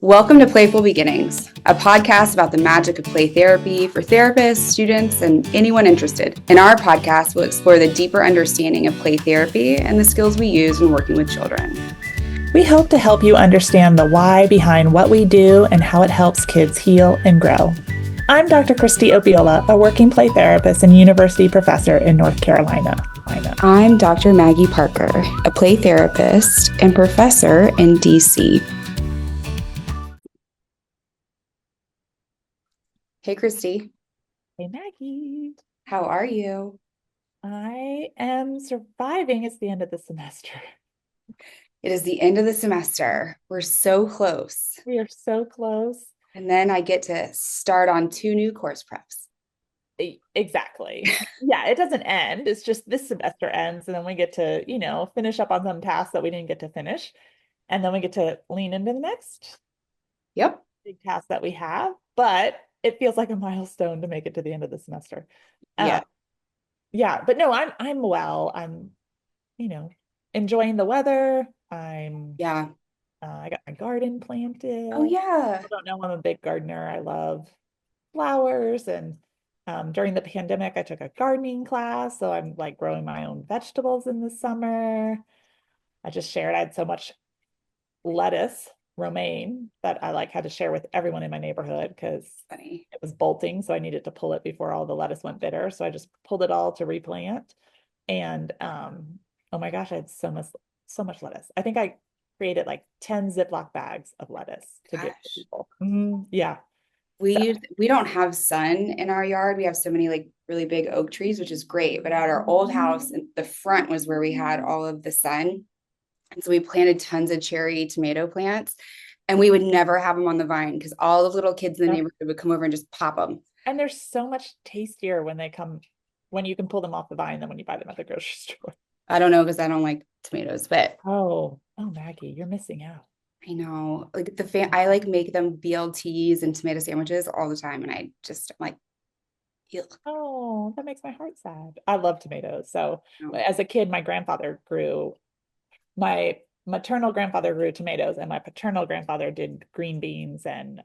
Welcome to Playful Beginnings, a podcast about the magic of play therapy for therapists, students, and anyone interested. In our podcast, we'll explore the deeper understanding of play therapy and the skills we use when working with children. We hope to help you understand the why behind what we do and how it helps kids heal and grow. I'm Dr. Kristie Opiola, a working play therapist and university professor in North Carolina. I'm Dr. Maggie Parker, a play therapist and professor in DC. Hey, Kristie. Hey, Maggie. How are you? I am surviving. It's the end of the semester. It is the end of the semester. We're so close. We are so close. And then I get to start on 2 new course preps. Exactly. Yeah, it doesn't end. It's just this semester ends, and then we get to, finish up on some tasks that we didn't get to finish. And then we get to lean into the next big task that we have. But it feels like a milestone to make it to the end of the semester. But no, I'm well. I'm, enjoying the weather. I got my garden planted. Oh yeah. I don't know, I'm a big gardener. I love flowers, and during the pandemic, I took a gardening class, so I'm like growing my own vegetables in the summer. I just shared, I had so much lettuce, romaine, that I had to share with everyone in my neighborhood because it was bolting, so I needed to pull it before all the lettuce went bitter. So I just pulled it all to replant. And oh my gosh, I had so much lettuce. I think I created like 10 Ziploc bags of lettuce to give to people. Yeah. We don't have sun in our yard. We have so many really big oak trees, which is great. But at our old house, the front was where we had all of the sun. And so we planted tons of cherry tomato plants, and we would never have them on the vine because all the little kids in the neighborhood would come over and just pop them. And they're so much tastier when you can pull them off the vine than when you buy them at the grocery store. I don't know because I don't like tomatoes, but oh Maggie, you're missing out. I know, I make them BLTs and tomato sandwiches all the time, and I'm like, ew. Oh, that makes my heart sad. I love tomatoes. So as a kid, my maternal grandfather grew tomatoes, and my paternal grandfather did green beans, and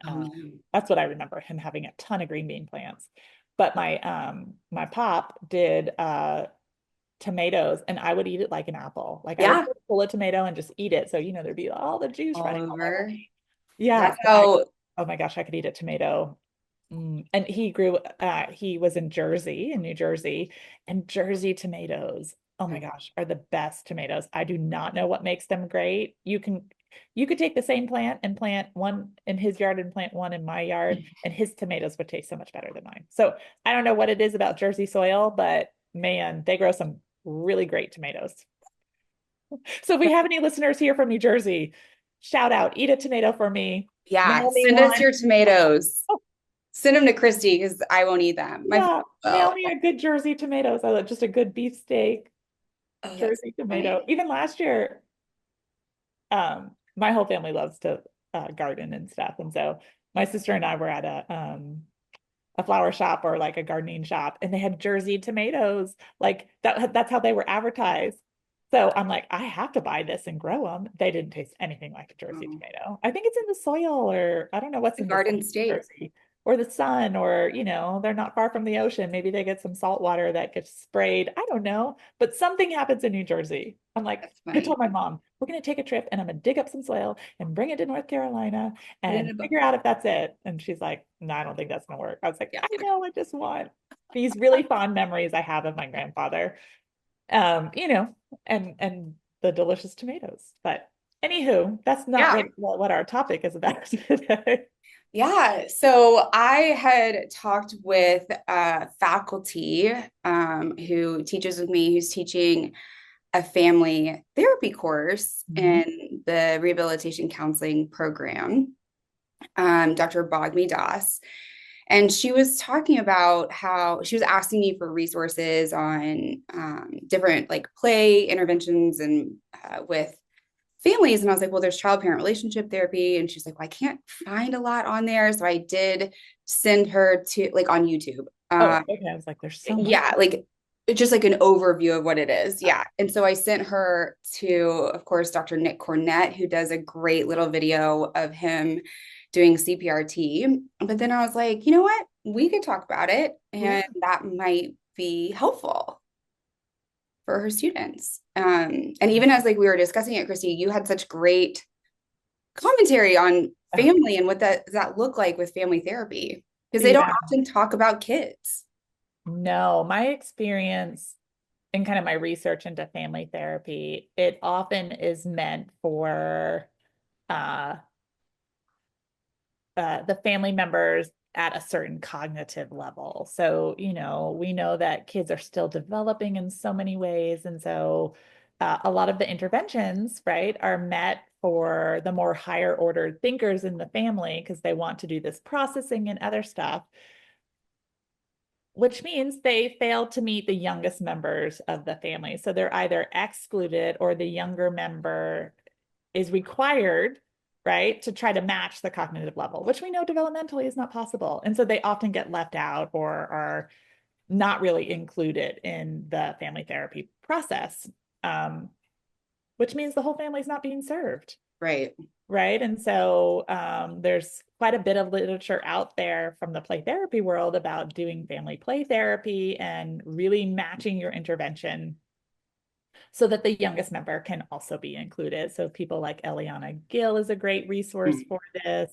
that's what I remember, him having a ton of green bean plants. But my pop did tomatoes, and I would eat it like an apple. I would pull a tomato and just eat it. So there'd be all the juice running over. Yeah. Oh my gosh, I could eat a tomato. And he was in New Jersey, and Jersey tomatoes, oh my gosh, are the best tomatoes. I do not know what makes them great. You could take the same plant and plant one in his yard and plant one in my yard, and his tomatoes would taste so much better than mine. So I don't know what it is about Jersey soil, but man, they grow some really great tomatoes. So if we have any listeners here from New Jersey, shout out, eat a tomato for me. Yeah, send us your tomatoes. Send them to Kristie because I won't eat them. Mail me a good Jersey tomatoes. I like just a good beefsteak Jersey tomato. Funny. Even last year, my whole family loves to garden and stuff, and so my sister and I were at a flower shop or like a gardening shop, and they had Jersey tomatoes. Like that's how they were advertised. So I'm like, I have to buy this and grow them. They didn't taste anything like a Jersey tomato. I think it's in the soil, or I don't know what's in the Garden State. Jersey, or the sun, or they're not far from the ocean. Maybe they get some salt water that gets sprayed. I don't know, but something happens in New Jersey. I'm like, I told my mom, we're going to take a trip, and I'm going to dig up some soil and bring it to North Carolina and figure out if that's it. And she's like, no, I don't think that's going to work. I was like, I know, I just want these really fond memories I have of my grandfather, and the delicious tomatoes. But anywho, that's not what our topic is about today. Yeah. So I had talked with faculty who teaches with me, who's teaching a family therapy course in the rehabilitation counseling program, Dr. Bogmi Das. And she was talking about how she was asking me for resources on different play interventions and with families. And I was like, well, there's child-parent relationship therapy. And she's like, well, I can't find a lot on there. So I did send her to on YouTube. Okay. I was like, there's so much. Yeah, just like an overview of what it is. Yeah. And so I sent her to, of course, Dr. Nick Cornett, who does a great little video of him doing CPRT. But then I was like, you know what? We could talk about it, Yeah. and that might be helpful for her students. And even as like we were discussing it, Kristie, you had such great commentary on family and what that does that look like with family therapy, because they don't Yeah. often talk about kids. No, my experience and kind of my research into family therapy, it often is meant for uh, the family members at a certain cognitive level. So, we know that kids are still developing in so many ways. And so a lot of the interventions, right, are met for the more higher order thinkers in the family because they want to do this processing and other stuff, which means they fail to meet the youngest members of the family. So they're either excluded or the younger member is required, right, to try to match the cognitive level, which we know developmentally is not possible. And so they often get left out or are not really included in the family therapy process, which means the whole family is not being served. Right. Right. And so there's quite a bit of literature out there from the play therapy world about doing family play therapy and really matching your intervention so that the youngest member can also be included. So people like Eliana Gill is a great resource for this.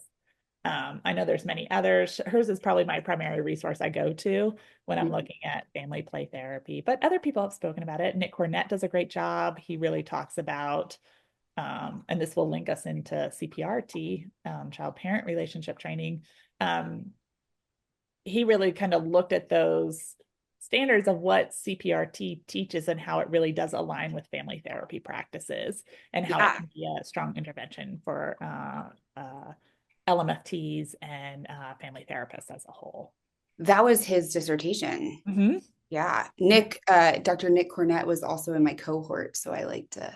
I know there's many others. Hers is probably my primary resource I go to when I'm looking at family play therapy, but other people have spoken about it. Nick Cornett does a great job. He really talks about, and this will link us into CPRT, child parent relationship training. Um, he really kind of looked at those standards of what CPRT teaches and how it really does align with family therapy practices and how it Yeah. can be a strong intervention for LMFTs and family therapists as a whole. That was his dissertation. Mm-hmm. Yeah. Dr. Nick Cornett was also in my cohort. So I like to,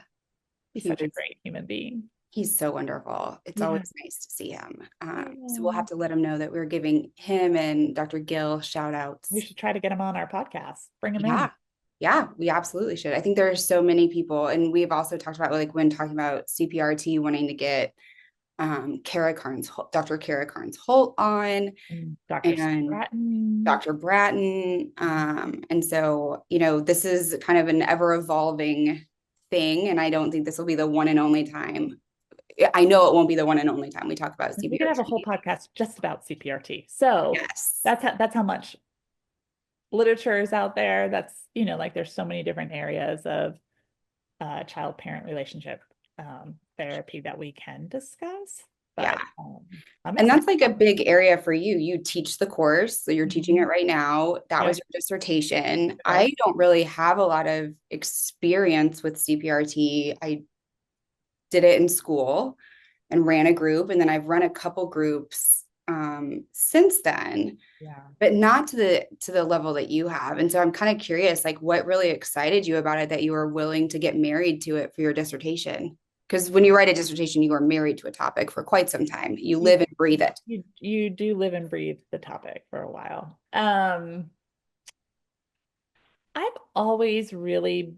He's he such a was, great human being. he's so wonderful. It's Yeah. always nice to see him. So we'll Yeah. have to let him know that we're giving him and Dr. Gill shout We outs. should try to get him on our podcast. Bring him in. Yeah. Yeah, we absolutely should. I think there are so many people, and we've also talked about like when talking about CPRT wanting to get Dr. Kara Carnes Holt on, And Dr. and Stratton. Dr. Bratton. And so, this is kind of an ever evolving thing. And I don't think this will be the one and only time. I know it won't be the one and only time we talk about We could have a whole CPRT. podcast just about CPRT. So Yes. that's how much literature is out there. That's, like there's so many different areas of child parent relationship therapy that we can discuss. Yeah. But I'm And excited. that's like a big area for you. You teach the course, so you're teaching it Mhm. right now. That Yeah, was your dissertation. it is. I don't really have a lot of experience with CPRT. I did it in school and ran a group, and then I've run a couple groups since then, Yeah. but not to the level that you have. And so I'm kind of curious, like what really excited you about it that you were willing to get married to it for your dissertation? Because when you write a dissertation, you are married to a topic for quite some time. You You, live and breathe it. you do live and breathe the topic for a while. I've always really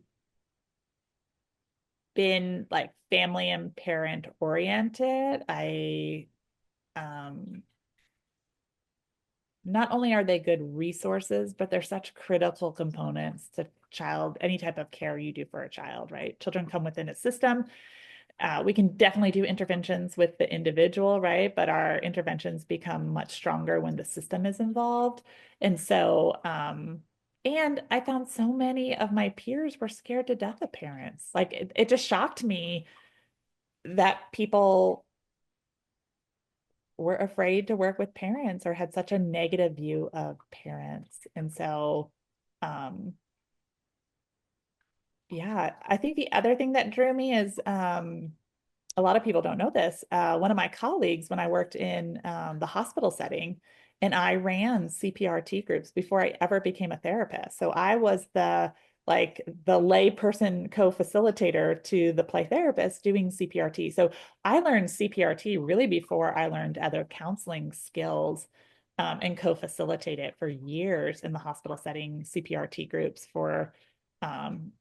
been like family and parent oriented. I um not only are they good resources, but they're such critical components to any type of care you do for a child, right? Children come within a system. We can definitely do interventions with the individual, right? But our interventions become much stronger when the system is involved. And so, and I found so many of my peers were scared to death of parents. Like it just shocked me that people were afraid to work with parents or had such a negative view of parents. And so, um, yeah, I think the other thing that drew me is a lot of people don't know this. One of my colleagues, when I worked in the hospital setting, and I ran CPRT groups before I ever became a therapist. So I was the lay person co-facilitator to the play therapist doing CPRT. So I learned CPRT really before I learned other counseling skills. and co-facilitate it for years in the hospital setting, CPRT groups for um,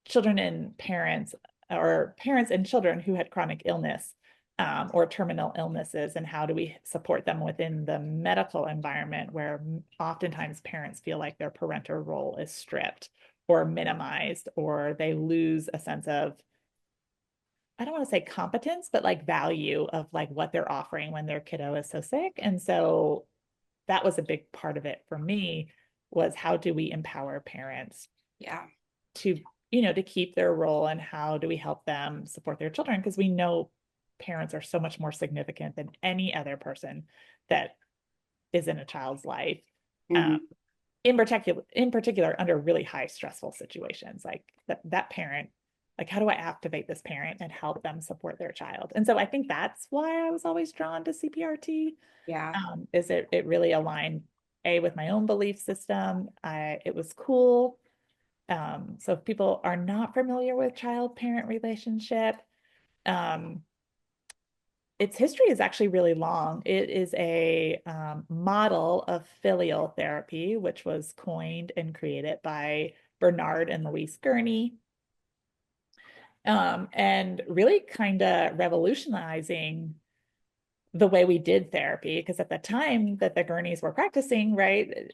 children and parents, or parents and children who had chronic illness or terminal illnesses, and how do we support them within the medical environment where oftentimes parents feel like their parental role is stripped or minimized, or they lose a sense of, I don't want to say competence, but like value of like what they're offering when their kiddo is so sick. And so that was a big part of it for me, was how do we empower parents Yeah. to, to keep their role, and how do we help them support their children? Because we know parents are so much more significant than any other person that is in a child's life. Um, Hmm. in particular under really high stressful situations, like that parent, like how do I activate this parent and help them support their child? And so I think that's why I was always drawn to CPRT. Yeah. Is it really aligned with my own belief system. It was cool. So if people are not familiar with child parent relationship, um, its history is actually really long. It is a model of filial therapy, which was coined and created by Bernard and Louise Gurney, and really kind of revolutionizing the way we did therapy. Because at the time that the Gurneys were practicing, right,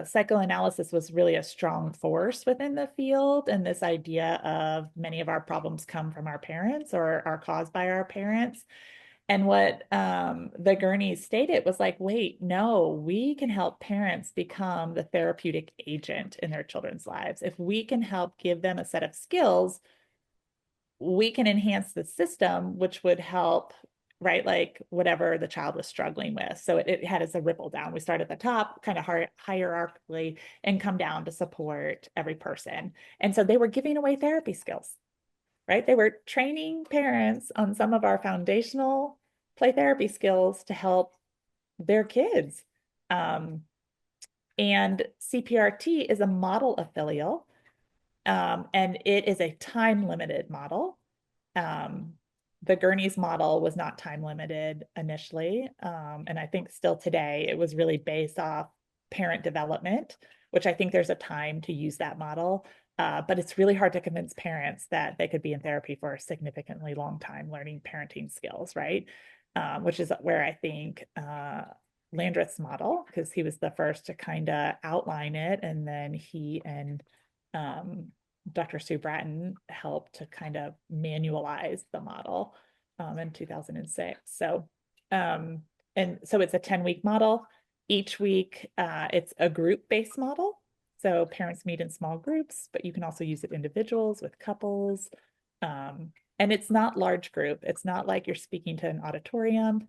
psychoanalysis was really a strong force within the field. And this idea of many of our problems come from our parents or are caused by our parents. And what the Gurneys stated was like, wait, no, we can help parents become the therapeutic agent in their children's lives. If we can help give them a set of skills, we can enhance the system, which would help, right? Like whatever the child was struggling with. So it had as a ripple down. We start at the top, kind of hierarchically, and come down to support every person. And so they were giving away therapy skills, right? They were training parents on some of our foundational play therapy skills to help their kids. Um, and CPRT is a model of filial, and it is a time limited model. Um, the Gurney's model was not time limited initially. And I think still today, it was really based off parent development, which I think there's a time to use that model. But it's really hard to convince parents that they could be in therapy for a significantly long time learning parenting skills, right? Which is where I think Landreth's model, because he was the first to kind of outline it, and then he and um, Dr. Sue Bratton helped to kind of manualize the model in 2006. Um, so it's a 10-week model. Each week, it's a group-based model. So parents meet in small groups, but you can also use it individuals with couples. And it's not large group. It's not like you're speaking to an auditorium.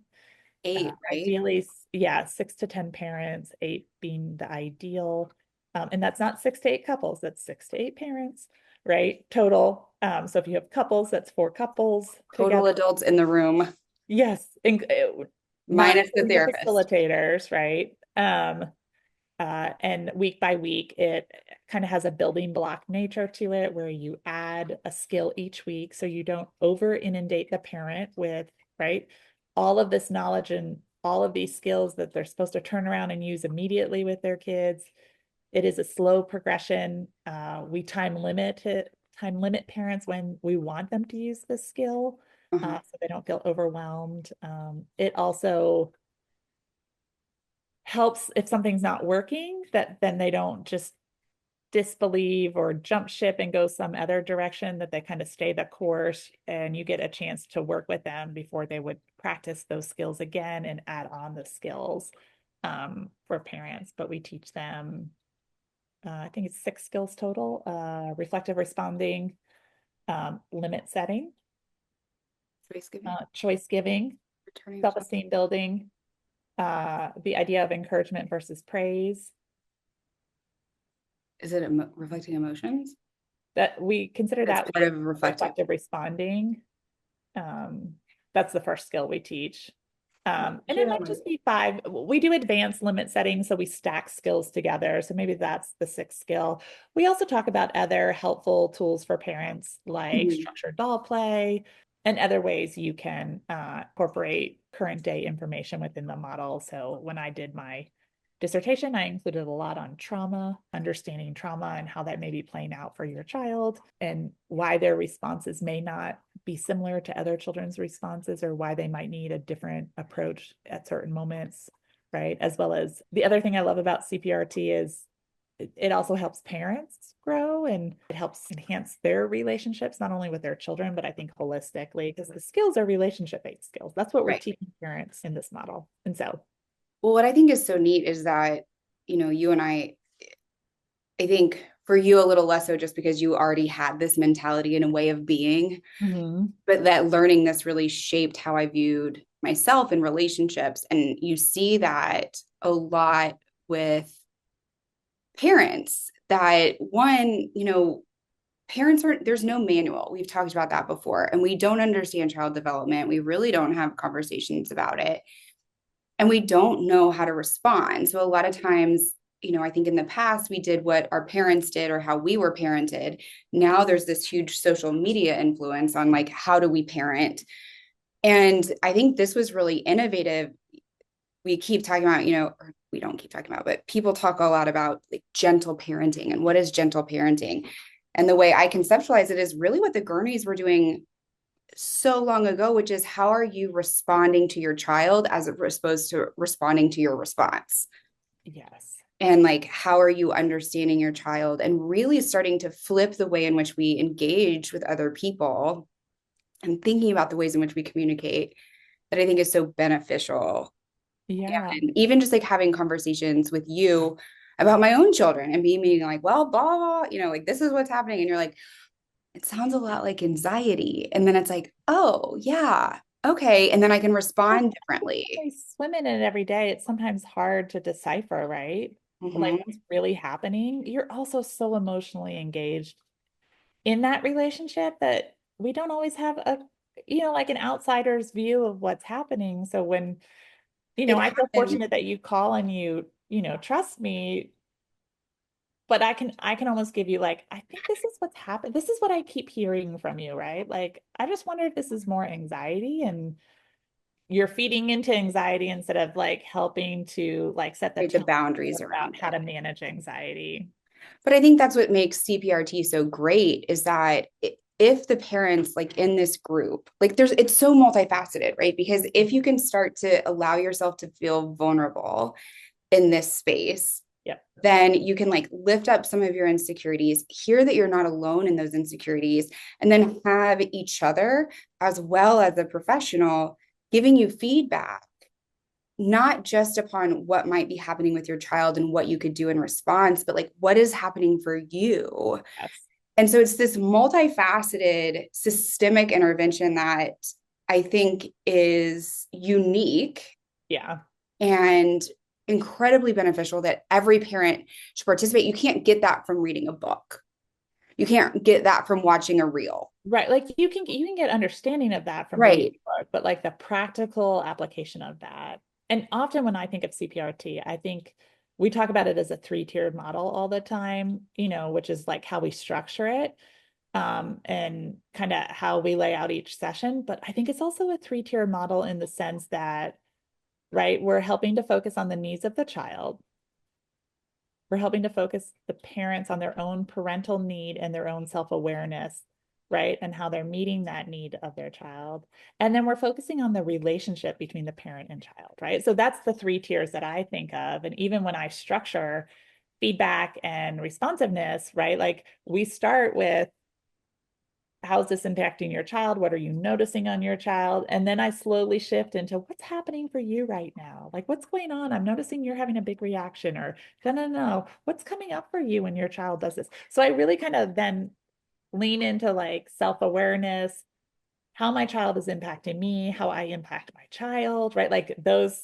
8, right? Ideally, yeah, 6 to 10 parents, 8 being the ideal. And that's not 6 to 8 couples, that's 6 to 8 parents, right? Total. So if you have couples, that's 4 couples Total together. adults in the room, Yes, not minus the including the therapist. facilitators, right? And week by week, it kind of has a building block nature to it where you add a skill each week so you don't over inundate the parent with, right, all of this knowledge and all of these skills that they're supposed to turn around and use immediately with their kids. It is a slow progression. We time limit parents when we want them to use this skill, Uh-huh. so they don't feel overwhelmed. It also helps if something's not working, that then they don't just disbelieve or jump ship and go some other direction, that they kind of stay the course, and you get a chance to work with them before they would practice those skills again and add on the skills for parents. But we teach them, I think it's 6 skills total: reflective responding, limit setting, Choice giving, choice giving, returning. self-esteem building, the idea of encouragement versus praise. Is it reflecting emotions? That we consider That's that part of reflective. reflective responding. Um, that's the first skill we teach. And it might just be 5. We do advanced limit setting, so we stack skills together. So maybe that's the 6th skill. We also talk about other helpful tools for parents, like Mhm. structured doll play and other ways you can incorporate current day information within the model. So when I did my dissertation, I included a lot on trauma, understanding trauma and how that may be playing out for your child and why their responses may not be similar to other children's responses or why they might need a different approach at certain moments, right? As well as the other thing I love about CPRT is it also helps parents grow and it helps enhance their relationships, not only with their children, but I think holistically, because the skills are relationship-based skills. That's what we're Right. teaching parents in this model. And so, Well, what I think is so neat is that, you and I think for you a little less so just because you already had this mentality and a way of being, mhm. but that learning this really shaped how I viewed myself in relationships. And you see that a lot with parents that one, parents are there's no manual. We've talked about that before, and we don't understand child development. We really don't have conversations about it, and we don't know how to respond. So a lot of times, I think in the past we did what our parents did or how we were parented. Now there's this huge social media influence on like how do we parent. And I think this was really innovative. We keep talking about, or we don't keep talking about, but people talk a lot about like gentle parenting and what is gentle parenting. And the way I conceptualize it is really what the Gurneys were doing so long ago, which is how are you responding to your child as opposed to responding to your response? Yes. And like, how are you understanding your child and really starting to flip the way in which we engage with other people and thinking about the ways in which we communicate that I think is so beneficial. Yeah. And even just like having conversations with you about my own children and being like, well, blah, blah, like this is what's happening. And you're like, it sounds a lot like anxiety. And then it's like, oh, yeah, okay. And then I can Well, respond they differently. swim in it every day. It's sometimes hard to decipher, right? Like Mm-hmm. what's really happening. You're also so emotionally engaged in that relationship that we don't always have like an outsider's view of what's happening. So when, It I feel happens. fortunate that you call and trust me, but I can almost give you like, I think this is what's happened. This is what I keep hearing from you, right? Like, I just wonder if this is more anxiety and you're feeding into anxiety instead of like helping to like set the Create the tone boundaries about around how it. to manage anxiety. But I think that's what makes CPRT so great is that if the parents like in this group, like it's so multifaceted, right? Because if you can start to allow yourself to feel vulnerable in this space, Yep. then you can like lift up some of your insecurities, hear that you're not alone in those insecurities, and then have each other as well as a professional giving you feedback, not just upon what might be happening with your child and what you could do in response, but like what is happening for you. Yes. And so it's this multifaceted systemic intervention that I think is unique Yeah. and incredibly beneficial that every parent should participate. You can't get that from reading a book. You can't get that from watching a reel. Right. Like you can get understanding of that from reading Right. a book, but like the practical application of that. And often when I think of CPRT, I think we talk about it as a three-tiered model all the time, which is like how we structure it, and kind of how we lay out each session. But I think it's also a three-tiered model in the sense that, right, we're helping to focus on the needs of the child. We're helping to focus the parents on their own parental need and their own self-awareness, right? And how they're meeting that need of their child. And then we're focusing on the relationship between the parent and child, right? So that's the three tiers that I think of. And even when I structure feedback and responsiveness, right? Like we start with how's this impacting your child? What are you noticing on your child? And then I slowly shift into what's happening for you right now? Like, what's going on? I'm noticing you're having a big reaction, or no, what's coming up for you when your child does this? So I really kind of then lean into like self-awareness, how my child is impacting me, how I impact my child, right? Like those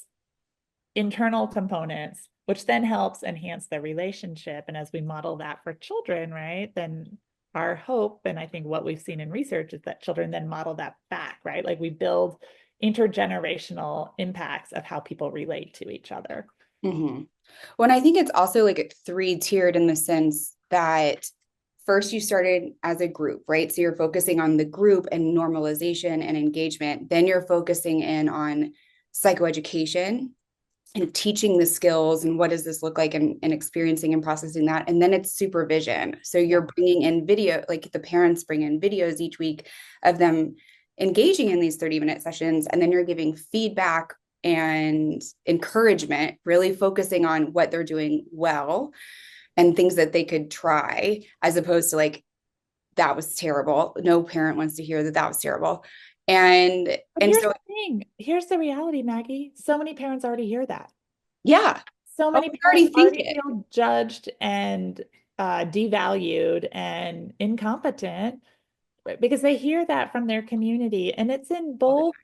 internal components, which then helps enhance the relationship. And as we model that for children, right, then our hope, and I think what we've seen in research is that children then model that back, right? Like we build intergenerational impacts of how people relate to each other. Mm-hmm. Well, and I think it's also like three tiered in the sense that first you started as a group, right? So you're focusing on the group and normalization and engagement. Then you're focusing in on psychoeducation and teaching the skills and what does this look like, and experiencing and processing that. And then it's supervision. So Yeah. you're bringing in video, like the parents bring in videos each week of them engaging in these 30-minute sessions. And then you're giving feedback and encouragement, really focusing on what they're doing well and things that they could try, as opposed to like, that was terrible. No parent wants to hear that that was terrible. And But and here's so the thing. Here's the reality, Maggie. So many parents already hear that. yeah. So Oh, many we parents already think already it. feel judged and devalued and incompetent, right? Because they hear that from their community, and it's in both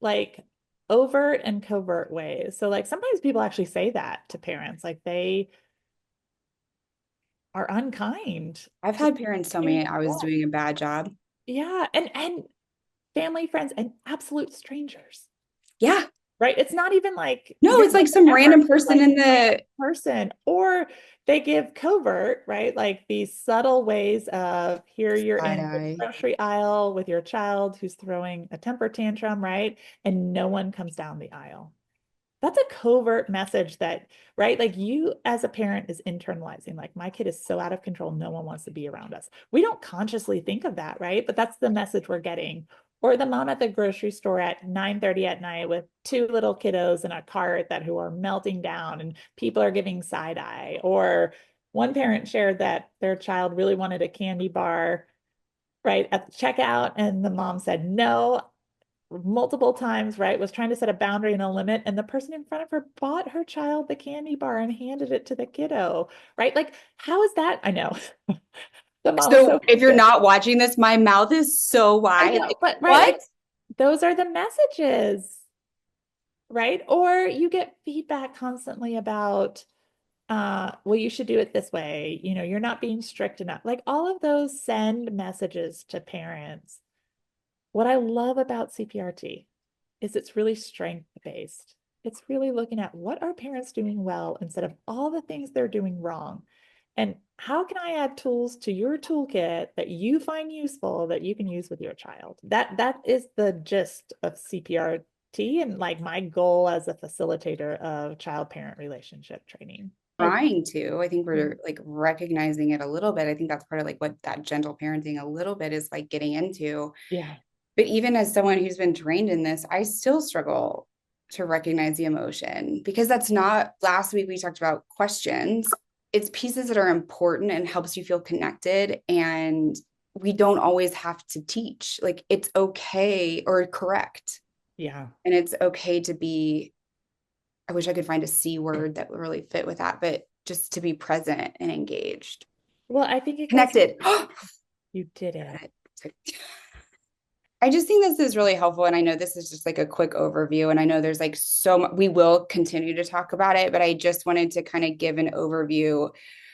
like overt and covert ways. So like sometimes people actually say that to parents, like they are unkind I've to had parents tell me students. I was doing a bad job. Yeah, and family, friends, and absolute strangers. Yeah. Right? It's not even like No, you're it's not like some ever random person like in a random the person, or they give covert, right? Like these subtle ways of here you're side in the eye. grocery aisle with your child who's throwing a temper tantrum, right? And no one comes down the aisle. That's a covert message that, right? Like you as a parent is internalizing, like my kid is so out of control, no one wants to be around us. We don't consciously think of that, right? But that's the message we're getting. Or the mom at the grocery store at 9:30 at night with two little kiddos in a cart that who are melting down and people are giving side eye. Or one parent shared that their child really wanted a candy bar right at the checkout and the mom said no multiple times, right? Was trying to set a boundary and a limit, and the person in front of her bought her child the candy bar and handed it to the kiddo, right? Like, how is that? I know. The mom was So so if you're frustrated. not watching this, my mouth is so I wide. know, Like, but right, what? like those are the messages, right? Or you get feedback constantly about well, you should do it this way. You know, you're not being strict enough. Like all of those send messages to parents. What I love about CPRT is it's really strength based. It's really looking at what are parents doing well instead of all the things they're doing wrong. And how can I add tools to your toolkit that you find useful that you can use with your child? That is the gist of CPRT and like my goal as a facilitator of child parent relationship training. Like, Trying to. I think yeah. we're like recognizing it a little bit. I think that's part of like what that gentle parenting a little bit is like getting into. Yeah. But even as someone who's been trained in this, I still struggle to recognize the emotion, because that's not, last week we talked about questions. It's pieces that are important and helps you feel connected. And we don't always have to teach. Like it's okay or correct. Yeah. And it's okay to be, I wish I could find a C word that would really fit with that, but just to be present and engaged. Well, I think it goes, Connected. you did it. I just think this is really helpful. And I know this is just like a quick overview. And I know there's like so much, we will continue to talk about it, but I just wanted to kind of give an overview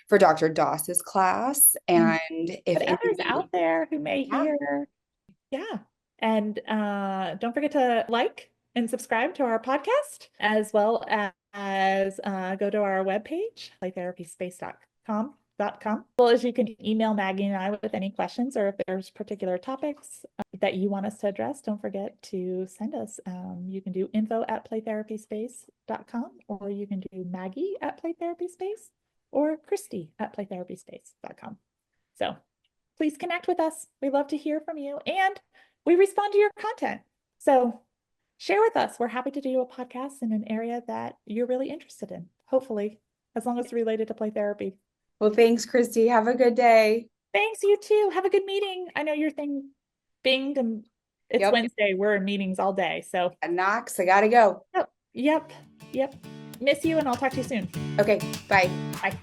for Dr. Doss's class. And if But others anybody, out there who may yeah, hear. Yeah. And don't forget to like and subscribe to our podcast, as well as go to our webpage, playtherapyspace.com. Well, as you can email Maggie and I with any questions, or if there's particular topics that you want us to address, don't forget to send us. You can do info@playtherapyspace.com, or you can do Maggie@playtherapyspace, or Kristie@playtherapyspace.com. So please connect with us. We love to hear from you, and we respond to your content. So share with us. We're happy to do a podcast in an area that you're really interested in, hopefully, as long as it's related to play therapy. well, thanks, Kristie. Have a good day. Thanks, you too. Have a good meeting. I know your thing binged and it's Yep. Wednesday. We're in meetings all day. So, Knox, I gotta go. yep, yep, yep. Miss you, and I'll talk to you soon. Okay, bye. Bye.